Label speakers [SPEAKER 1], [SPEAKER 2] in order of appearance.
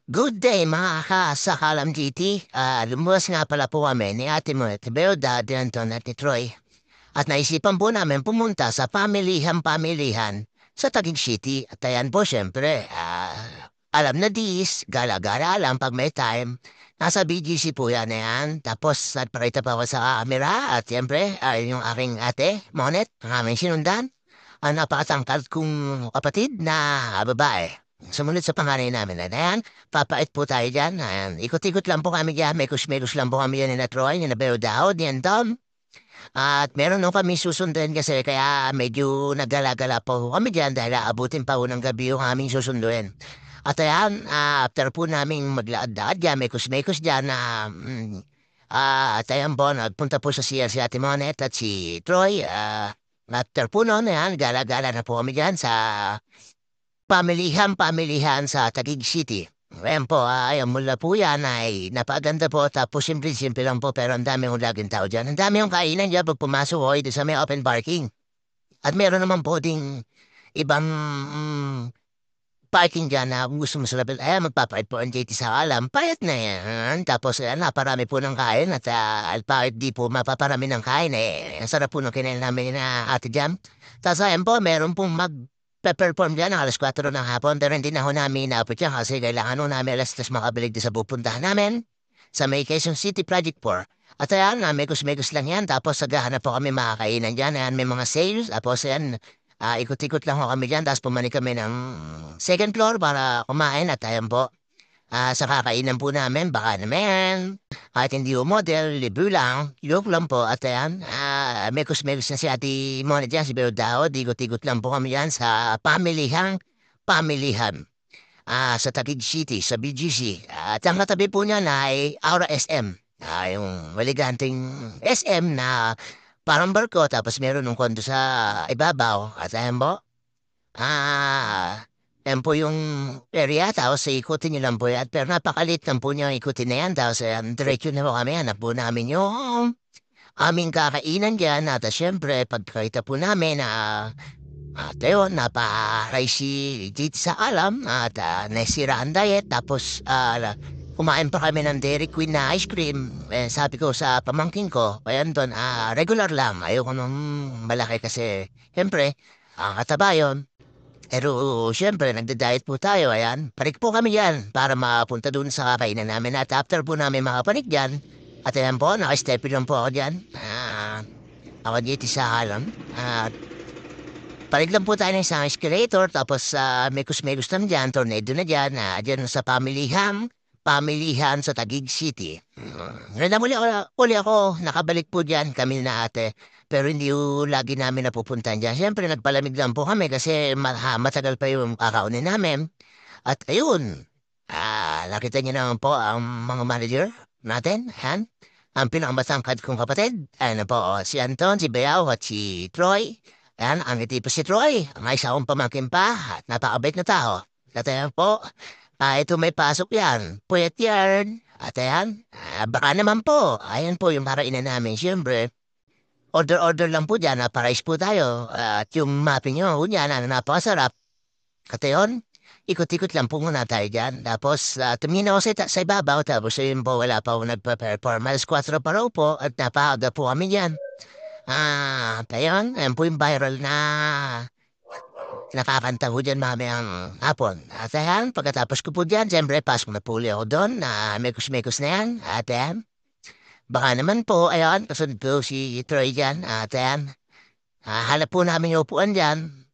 [SPEAKER 1] Good day mga kasakalam GT. Lumuwas nga pala po kami ni Ate mo, Tibeo, Daddy Anton at ni Troy. At naisipan po namin pumunta sa pamilihan sa Taguig City. At ayan po syempre, alam na gala-gala lang pag may time. Nasa BGC po yan na yan. Tapos nagpakita pa ako sa camera at syempre, yung aking ate, Monet, ang aming sinundan. Ang napakatangkad kong kapatid na babae. Sumunod sa panganay namin. Ayan, papait po tayo dyan. Ayan, ikot-ikot lang po kami dyan. Mekus-mekus lang po kami yan ni na Troy, ni na Beo Dahod, ni Tom. At meron nung kami susunduin kasi kaya medyo nagala-gala po kami dyan dahil aabutin pa po ng gabi yung aming susunduin. At ayan, after po namin maglaad-laad dyan, mekus-mekus dyan na at ayan po, nagpunta po sa siya si Ate Monet at si Troy. After po noon, ayan, gala-gala na po kami dyan sa pamilihan sa Taguig City. Ayan po, ayan mula po yan ay napaganda po tapos simple-simple lang po pero ang dami yung laging tao dyan. Ang dami yung kainan dyan pag pumasok ko ito sa may open parking. At meron naman po ding ibang parking dyan na kung gusto mo sa label, ayan magpapait po ang JT sa alam, payat na yan. Tapos ayan, naparami po ng kain at pahit di po mapaparami ng kain ang sarap po ng kinain namin na ate jam. Tapos ayan po, meron pong perform dyan ng alas 4 ng hapon pero hindi na ho namin inaapot yan kasi kailangan ho namin alas 3 makabalik din sa pupuntahan namin sa may Quezon City Project 4. At ayan, megos-megos lang yan. Tapos naghahanap po kami makakainan dyan. Ayan, may mga sales. Tapos ayan, ikot-ikot lang ho kami dyan. Tapos pumanik kami ng second floor para kumain. At ayan po, sa kakainan po namin, baka naman. Kahit hindi ho model, libre lang. Joke lang po. At ayan, mekos-mekos na si Ate Mona dyan, si Beo Dao. Digot-digot lang po kami yan sa pamilihan. Sa Taguig City, sa BGC. At ang katabi po niya na ay Aura SM. Yung maliganting SM na parang barko. Tapos meron ng kondo sa ibabaw. At ayan po, yan po yung area, tapos ikutin niyo lang po yan. Pero napakalit lang po niyo ikutin na yan. Tapos diretso na po kami, hanap po namin yung aming kakainan dyan. At syempre, pagkakita po namin na at yun, napa-ricy dito sa alam at nasira ang diet. Tapos kumain pa kami ng Dairy Queen na ice cream. Sabi ko sa pamangking ko, ayan doon, regular lang. Ayoko nung malaki kasi, syempre, kataba yun. Pero siyempre, nagda-diet po tayo, ayan. Panik po kami yan para mapunta dun sa kainan namin. At after po namin makapanik dyan, at ayan po, naka-step lang po ako dyan. Ako dito sa halam. At panig lang po tayo ng isang escalator, tapos mekus-mekus lang dyan, tornado na dyan, dyan sa pamilihan sa Taguig City. Ngayon na uli ako, nakabalik po dyan kami na ate. Pero hindi yung lagi namin napupuntahan dyan. Siyempre, nagpalamig lang po kami kasi matagal pa yung kakaunin namin. At ayun, nakita niyo naman po ang mga manager natin, han? Ang pinakamatangkad kong kapatid, ano po, si Anton, si Bayaw at si Troy. Ayan, ang ngiti pa si Troy. Ang isa akong pamangkin pa at napakabait na tao. At ayan po, ito may pasok yan. Puyat yan. At ayan, baka naman po. Ayan po yung parainan namin. Siyempre, order lang po dyan. Parais po tayo. At yung mapping nyo, yan, napakasarap. Katayon, ikot-ikot lang po muna tayo dyan. Tapos, tumingin ako sa ibabaw. Tapos, yun po, wala pa ako nagpa-perform. Alas 4 pa raw po. At napaaga po kami dyan. Tayon, ayan po yung viral na nakakanta ko dyan mamayang hapon. At ayan, pagkatapos ko po dyan, siyempre, pasok na po ulit ako doon na mekos-mekos na yan. At ayan, baka naman po, ayan, kasunod po si Troy dyan. At ayan, hanap po namin yung upuan dyan.